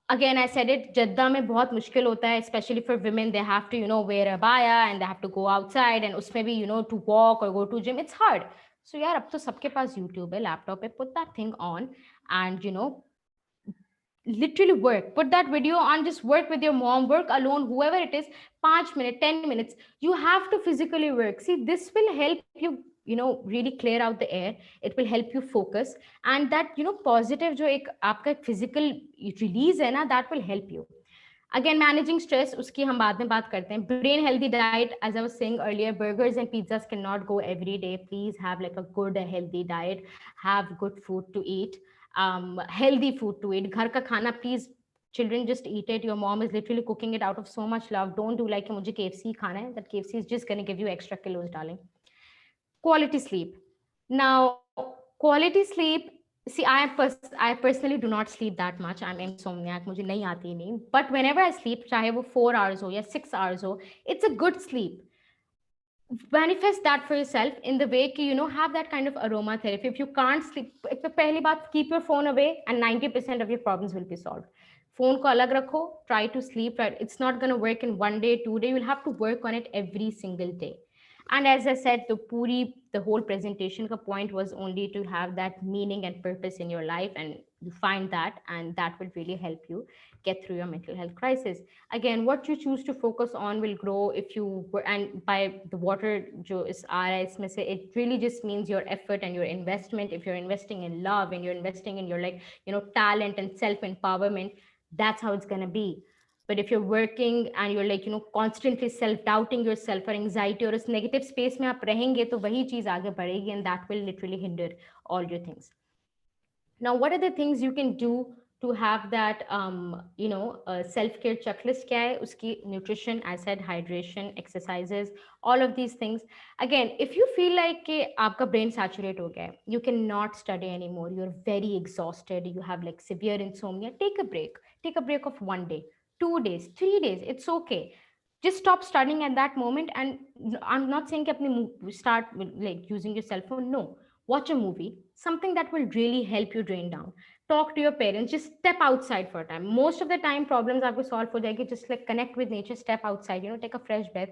Again, I said it, Jeddah में बहुत मुश्किल होता है, especially for women. They have to, wear a baya and they have to go outside, and उसमें भी, to walk or go to gym, it's hard. So यार अब तो सबके पास YouTube है, laptop है, put that thing on and, literally work. Put that video on, just work with your mom, work alone, whoever it is, 5 minutes, 10 minutes. You have to physically work. See, this will help you, really clear out the air. It will help you focus. And that, positive जो एक आपका physical release है ना, that will help you. Again, managing stress, उसकी हम बाद में बात करते हैं. Brain healthy diet, as I was saying earlier, burgers and pizzas cannot go every day. Please have like a good healthy diet. Have good food to eat. Healthy food to eat. घर का खाना, please, children, just eat it. Your mom is literally cooking it out of so much love. Don't do like मुझे KFC खाना है. That KFC is just going to give you extra kilos, darling. Quality sleep. Now, quality sleep. See, I personally do not sleep that much. I'm insomniac. मुझे नहीं आती नहीं. But whenever I sleep, चाहे वो 4 hours हो या 6 hours हो, it's a good sleep. Manifest that for yourself in the way कि, have that kind of aromatherapy. If you can't sleep, एक तो पहली बात, keep your phone away and 90% of your problems will be solved. Phone को अलग रखो, try to sleep. It's not going to work in 1 day, 2 day. You'll have to work on it every single day. And as I said, the whole presentation ka point was only to have that meaning and purpose in your life, and you find that, and that will really help you get through your mental health crisis. Again, what you choose to focus on will grow. If you were, and by the water jo is aa raha hai isme se, it really just means your effort and your investment. If you're investing in love and you're investing in your, like, talent and self empowerment, that's how it's going to be. But if you're working and you're like, constantly self doubting yourself, or anxiety, or उस negative space में आप रहेंगे, तो वही चीज आगे बढ़ेगी, and that will literally hinder all your things. Now, what are the things you can do to have that, self-care checklist? क्या है उसकी? Nutrition, I said, hydration, exercises, all of these things. Again, if you feel like कि आपका brain saturate हो गया है, you cannot study anymore, you're very exhausted, you have like severe insomnia, take a break. Take a break of 1 day, 2 days, 3 days. It's okay. Just stop studying at that moment. And I'm not saying कि अपनी start like using your cell phone. No, watch a movie, something that will really help you drain down. Talk to your parents, just step outside for a time. Most of the time problems are solve for jayegi. Just like connect with nature, step outside, take a fresh breath,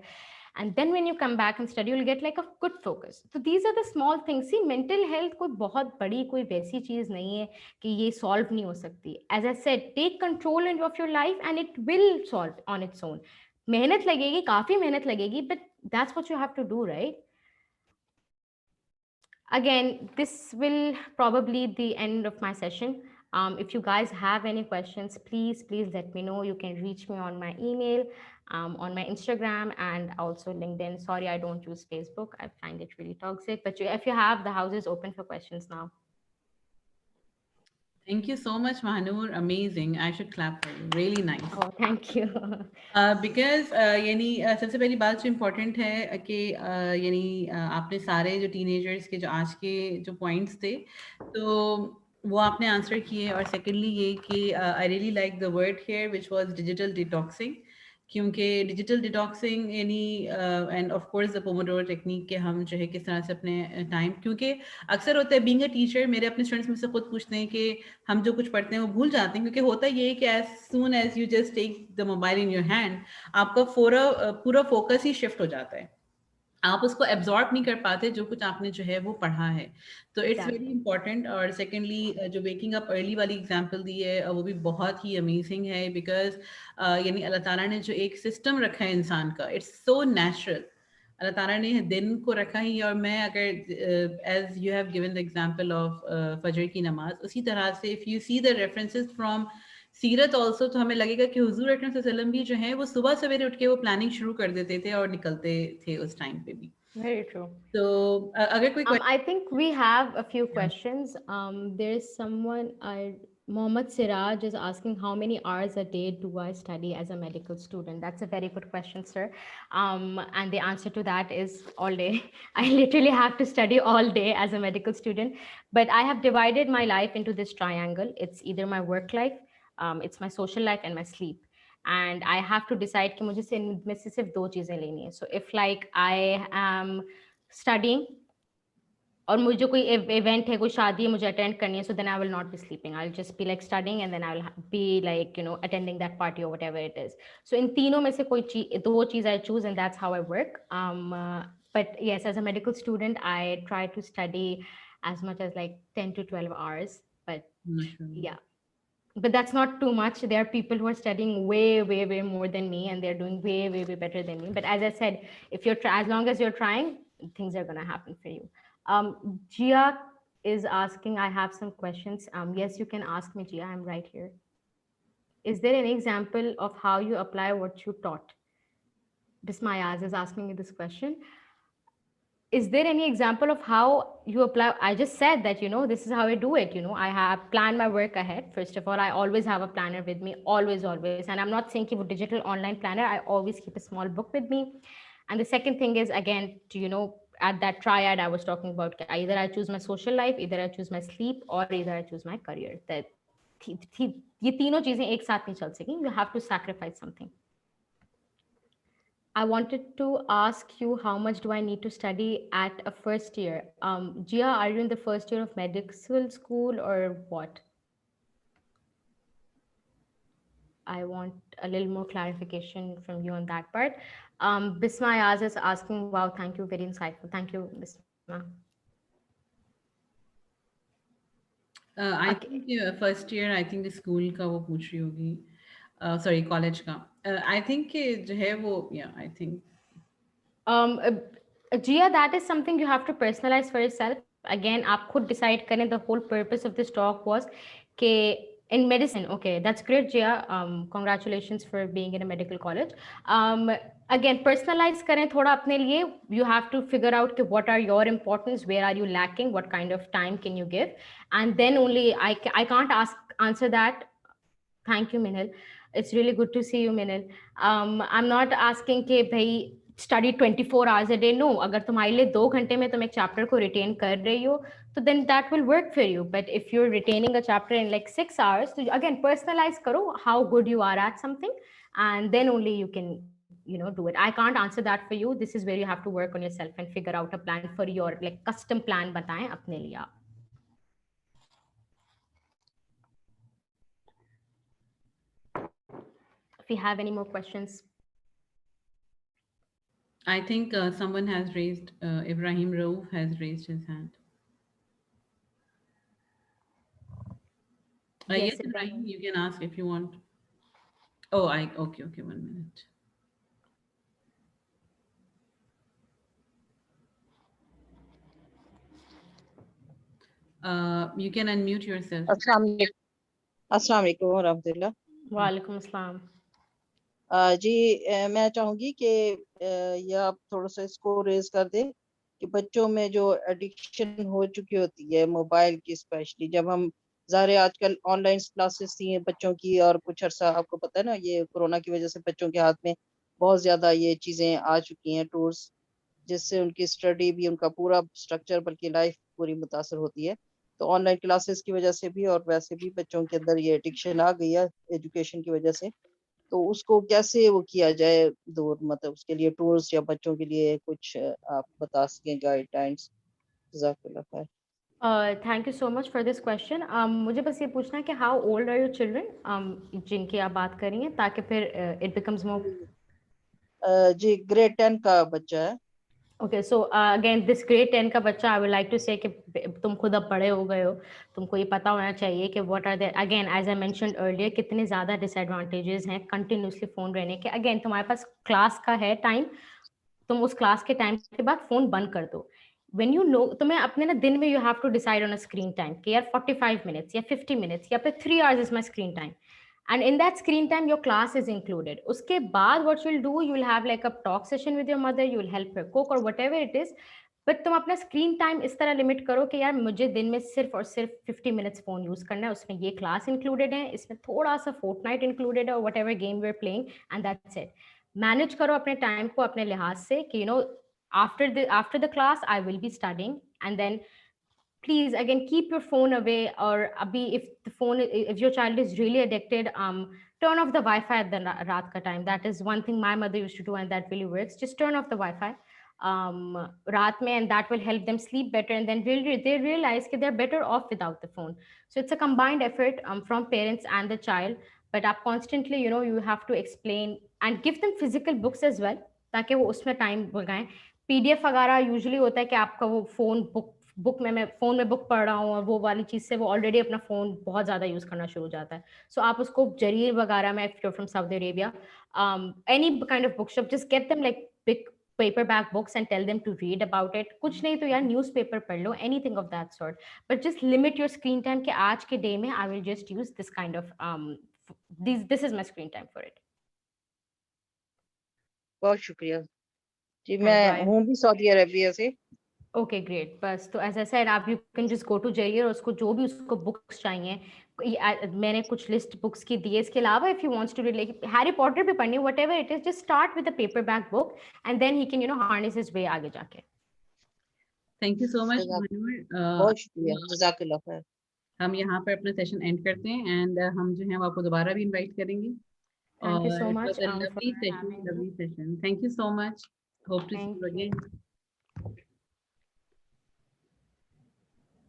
and then when you come back and study, you'll get like a good focus. So these are the small things. See, mental health कोई बहुत बड़ी कोई वैसी चीज नहीं है कि ये solve नहीं हो सकती. As I said, take control of your life and it will solve on its own. मेहनत लगेगी, काफी मेहनत लगेगी, but that's what you have to do, right? Again, this will probably be the end of my session. If you guys have any questions, please let me know. You can reach me on my email, on my Instagram, and also LinkedIn. Sorry, I don't use Facebook. I find it really toxic. But if you have, the house is open for questions now. Thank you so much, Mahanur. Amazing. I should clap for you. Really nice. Oh, thank you. Because यानी सबसे पहली बात जो important है कि यानी आपने सारे जो टीनेजर्स के जो आज के जो पॉइंट्स थे तो वो आपने आंसर किए. और सेकेंडली ये कि I really like the word here which was digital detoxing, क्योंकि डिजिटल डिटॉक्सिंग यानी end of course the Pomodoro technique के हम जो है किस तरह से अपने टाइम, क्योंकि अक्सर होता है बीइंग अ टीचर, मेरे अपने स्टूडेंट्स मुझसे खुद पूछते हैं कि हम जो कुछ पढ़ते हैं वो भूल जाते हैं, क्योंकि होता ये है कि as soon as you just take the mobile in your hand आपका पूरा फोकस ही शिफ्ट हो जाता है, आप उसको एब्जॉर्ब नहीं कर पाते जो कुछ आपने जो है वो पढ़ा है. तो इट्स वेरी इंपॉर्टेंट. और सेकेंडली जो वेकिंग अप अर्ली वाली एग्जांपल दी है वो भी बहुत ही अमेजिंग है, बिकॉज यानी अल्लाह ताला ने जो एक सिस्टम रखा है इंसान का, इट्स सो नेचुरल. अल्लाह ताला ने दिन को रखा ही. और मैं अगर as you have given the example of फजर की नमाज, उसी तरह से if you see the references from सीरत ऑल्सो, तो हमें लगेगा कि हुजूर अकरम सल्लल्लाहु अलैहि वसल्लम भी जो है वो सुबह सवेरे उठ के वो प्लानिंग शुरू कर देते थे और निकलते थे उस टाइम पे भी. Very true. तो अगर कोई I think we have a few questions. There's someone Mohammed Siraj is asking how many hours a day do I study as a medical student? That's a very good question, sir. And the answer to that is all day. I literally have to study all day as a medical student. But I have divided my life into this triangle. It's either my work life, it's my social life, and my sleep. And I have to decide कि मुझे इनमें से सिर्फ दो चीजें लेनी है. So if like I am studying और मुझे कोई इवेंट है कोई शादी है मुझे अटेंड करनी है so then I will not be sleeping I will just be like studying and then I will be like attending that party और व्हाटएवर इट इज सो इन तीनों में से कोई चीज दो चीज I choose and that's how I work but yes, as a medical student I try to study as much as like 10 to 12 hours, but yeah, but that's not too much. There are people who are studying way more than me and they're doing way better than me, but as I said, if you're as long as you're trying, things are going to happen for you. Gia is asking, I have some questions. Yes, you can ask me, Gia, I'm right here. Is there any example of how you apply what you taught? Bismayaz is asking me this question. Is there any example of how you apply? I just said that this is how I do it. I have planned my work ahead. First of all, I always have a planner with me, always, and I'm not saying keep a digital online planner. I always keep a small book with me. And the second thing is, again, to at that triad I was talking about, either I choose my social life, either I choose my sleep, or either I choose my career. That ये तीनों चीजें एक साथ नहीं चल सकें. You have to sacrifice something. I wanted to ask you, how much do I need to study at a first year? Gia, are you in the first year of medical school or what? I want a little more clarification from you on that part. Bisma Ayaz is asking, wow, thank you, very insightful. Thank you, Bisma. I think first year, I think the school का वो पूछ रही होगी, sorry, college का. I think कि जो है वो, yeah, I think. Gia, that is something you have to personalize for yourself. Again, आप खुद decide करें. The whole purpose of this talk was कि in medicine, okay, that's great, Gia. Congratulations for being in a medical college. Again, personalize करें थोड़ा अपने लिए. You have to figure out कि what are your importance, where are you lacking, what kind of time can you give, and then only I can't answer that. Thank you, Minil. It's really good to see you, Minil. I'm not asking कि भाई study 24 hours a day. No, अगर तुम्हारे लिए 2 घंटे में तुम एक chapter को retain कर रही हो, तो then that will work for you. But if you're retaining a chapter in like 6 hours, so again, personalize करो how good you are at something, and then only you can do it. I can't answer that for you. This is where you have to work on yourself and figure out a plan for your like custom plan बताएं अपने लिए आप. If you have any more questions. I think someone has raised, Ibrahim Rauf has raised his hand. Yes, Ibrahim, you can ask if you want. Oh, okay, 1 minute. You can unmute yourself. अस्सलाम वालेकुम रहमतुल्लाह. वालेकुम अस्सलाम. जी मैं चाहूंगी कि ये आप थोड़ा सा इसको रेज कर दें कि बच्चों में जो एडिक्शन हो चुकी होती है मोबाइल की, स्पेशली जब हम ज़ाहिर आजकल ऑनलाइन क्लासेस थी बच्चों की, और कुछ अर्सा आपको पता है ना ये कोरोना की वजह से बच्चों के हाथ में बहुत ज़्यादा ये चीज़ें आ चुकी हैं, टूल्स, जिससे उनकी स्टडी भी, उनका पूरा स्ट्रक्चर, बल्कि लाइफ पूरी मुतासर होती है. तो ऑनलाइन क्लासेस की वजह से भी और वैसे भी बच्चों के अंदर ये एडिक्शन आ गई है एजुकेशन की वजह से. तो उसको कैसे वो किया जाए दूर, मतलब उसके लिए टूल्स या बच्चों के लिए कुछ आप बता सकें गाइडलाइंस. जज़ाकल्लाह खैर. Thank you so much for this question. मुझे बस ये पूछना है कि how old are your children जिनकी आप बात कर रही हैं, ताकि फिर इट बिकम्स मोर. जी ग्रेड 10 का बच्चा है. Okay, so again this grade 10 का बच्चा, आई वुड लाइक टू से कि तुम खुद अब बड़े हो गए हो, तुमको ये पता होना चाहिए कि what are the, again as I mentioned earlier, कितने ज़्यादा डिसएडवांटेजेस हैं कंटिन्यूसली फ़ोन रहने के. अगेन तुम्हारे पास क्लास का है टाइम, तुम उस क्लास के टाइम के बाद फ़ोन बंद कर दो. when you know, तुम्हें अपने ना दिन में you have to decide on a screen time कि यार 45 minutes या 50 minutes या फिर 3 hours is my screen time, and in that screen time your class is included. उसके बाद what you'll do, you will have like a talk session with your mother, you will help her cook or whatever it is, but तुम अपना screen time इस तरह limit करो कि यार मुझे दिन में सिर्फ और सिर्फ 50 मिनट्स फोन यूज करना है, उसमें ये क्लास इंक्लूडेड है, इसमें थोड़ा सा फोर्टनाइट इंक्लूडेड है, whatever game we are playing, and that's it. Manage करो अपने टाइम को अपने लिहाज से कि after the class I will be studying, and then please again keep your phone away, or abhi if your child is really addicted, turn off the wi-fi at the raat ka time. That is one thing my mother used to do, and that really works. Just turn off the wi-fi raat mein, and that will help them sleep better, and then really they realize that they're better off without the phone. So it's a combined effort from parents and the child, but up constantly, you have to explain and give them physical books as well, ताकि वो उसमें time लगाएं। PDF वगैरह usually होता है कि आपका वो फोन बुक में मैं फोन में बुक पढ़ रहा हूँ, और वो वाली चीज से वो ऑलरेडी अपना फोन बहुत ज्यादा यूज करना शुरू हो जाता है। सो आप उसको जरीर वगैरह में, if you from Saudi Arabia, any kind of book shop, just get them like big paperback books and tell them to read about it. कुछ नहीं तो यार न्यूज़पेपर पढ़ लो, anything of that sort, but just limit your screen time कि आज के day में I will just use this kind of this is my screen time for it. बहुत शुक्रिया जी। Thank you. मैं हूँ भी सऊदी अरेबिया से। Okay great. बस तो एज आई सेड, आप you can just go to Jarir, और उसको जो भी उसको बुक्स चाहिए, मैंने कुछ लिस्ट बुक्स की दी है। इसके अलावा if you wants to read, like Harry Potter भी पढ़नी, whatever it is, just start with a paperback book and then he can harness his way आगे जाके। थैंक यू सो मच बहुत शुक्रिया, जज़ाकल्लाह खैर। हम यहाँ पर अपना सेशन एंड करते हैं, एंड हम जो है वो आपको दोबारा भी इनवाइट करेंगे। Thank you so It much was a for lovely session, having me. lovely session. Thank you so much. Hope to see Thank you you. again.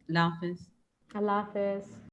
Allah Hafiz. Allah Hafiz.